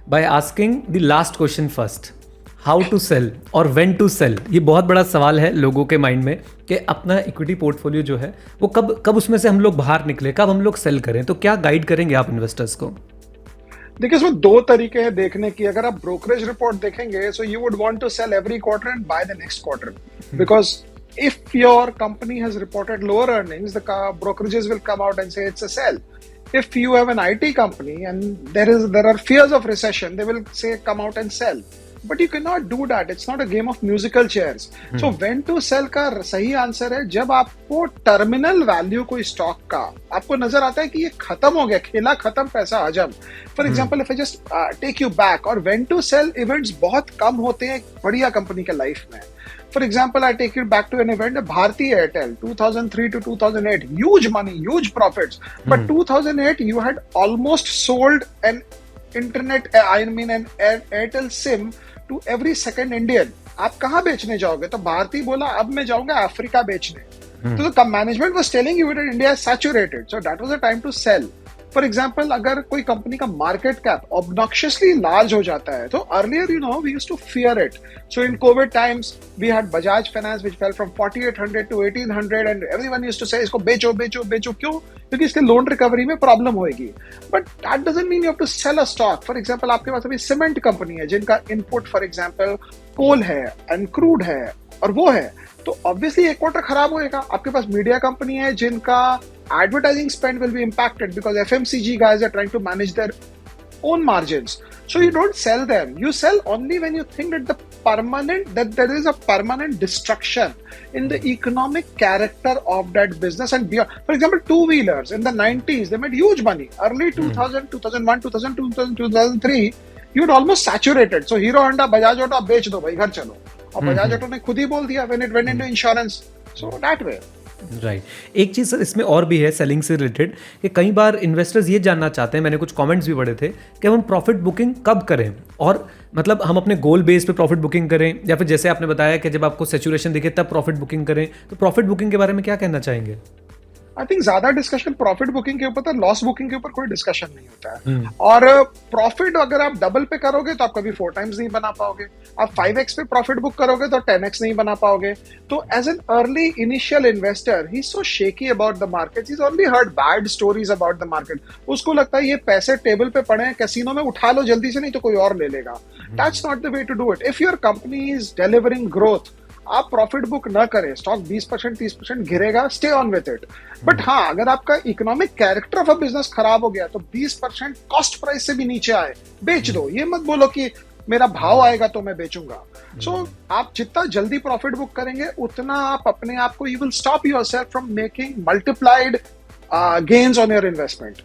Bye asking the last question first, how to sell और when to sell. ये बहुत बड़ा सवाल है लोगों के माइंड में कि अपना इक्विटी पोर्टफोलियो जो है वो कब कब उसमें से हम लोग बाहर निकले, कब हम लोग सेल करें। तो क्या गाइड करेंगे आप इन्वेस्टर्स को? देखिए, इसमें दो तरीके हैं देखने की। अगर आप ब्रोकरेज रिपोर्ट देखेंगे, so you would want to sell every quarter and buy the next quarter, because if your company has reported lower earnings, the brokerages will come out and say it's a sell. If you have an IT company and there are fears of recession, they will say come out and sell. But you cannot do that. It's not a game of musical chairs. So when to sell का सही answer है जब आपको terminal value कोई stock का आपको नजर आता है कि ये खत्म हो गया, खेला खत्म, पैसा हजम। For example, if I just take you back, और व्हेन टू सेल इवेंट्स बहुत कम होते हैं बढ़िया कंपनी के लाइफ में। For example, I take you back to an event, Bharti Airtel, 2003 to 2008, huge money, huge profits. But 2008, you had almost sold an internet, an Airtel SIM to every second Indian. आप कहाँ बेचने जाओगे? तो भारती बोला, अब मैं जाऊंगा अफ्रीका बेचने। तो the management was telling you that India is saturated. So that was the time to sell. For example, अगर कोई कंपनी का मार्केट कैप ऑब्नॉक्शियसली लार्ज हो जाता है, तो earlier we used to fear it. So in covid times we had Bajaj finance which fell from 4800 to 1800 and everyone used to say इसको बेचो बेचो बेचो। क्यों? क्योंकि इसके लोन रिकवरी में प्रॉब्लम होगी। But that doesn't mean you have to sell a stock. For example, आपके पास अभी सीमेंट कंपनी है जिनका इनपुट फॉर एग्जाम्पल कोल है एंड क्रूड है और वो है, तो ऑब्वियसली एक क्वार्टर खराब होएगा। आपके पास मीडिया कंपनी है जिनका advertising spend will be impacted because FMCG guys are trying to manage their own margins. So you don't sell them. You sell only when you think that there is a permanent destruction in the economic character of that business and beyond. For example, two-wheelers in the 90s, they made huge money. Early 2000, 2001, 2002, 2003, you'd almost saturated. So Hero Honda, Bajaj Auto, बेच दो भाई, घर चलो। और Bajaj auto ने खुद ही बोल दिया when it went into insurance. So that way. Right एक चीज़ सर इसमें और भी है सेलिंग से रिलेटेड कि कई बार इन्वेस्टर्स ये जानना चाहते हैं, मैंने कुछ कमेंट्स भी पढ़े थे कि हम प्रॉफिट बुकिंग कब करें, और मतलब हम अपने गोल बेस पे प्रॉफिट बुकिंग करें या फिर जैसे आपने बताया कि जब आपको सैचुरेशन दिखे तब प्रॉफिट बुकिंग करें। तो प्रॉफिट बुकिंग के बारे में क्या कहना चाहेंगे? आई थिंक ज्यादा डिस्कशन प्रॉफिट बुकिंग के ऊपर था, लॉस बुकिंग के ऊपर कोई डिस्कशन नहीं होता है। और प्रॉफिट अगर आप डबल पे करोगे तो आप कभी 4 टाइम्स नहीं बना पाओगे। आप 5x पे प्रॉफिट बुक करोगे तो 10x नहीं बना पाओगे। तो as an early initial investor, he is so shaky about the market, he is only heard bad stories about the market. उसको लगता है ये पैसे टेबल पे पड़े हैं कैसीनो में, उठा लो जल्दी से, नहीं तो कोई और ले लेगा। That's not the way to do it. If your company is delivering growth, आप प्रॉफिट बुक न करें, स्टॉक 20% 30% गिरेगा, stay on with it. But हाँ, अगर आपका economic character of a business खराब हो गया तो 20% कॉस्ट प्राइस से भी नीचे आए बेच दो। ये मत बोलो कि मेरा भाव आएगा तो मैं बेचूंगा। सो आप जितना जल्दी प्रॉफिट बुक करेंगे उतना आप अपने आप को, you will stop yourself from making multiplied gains on your investment.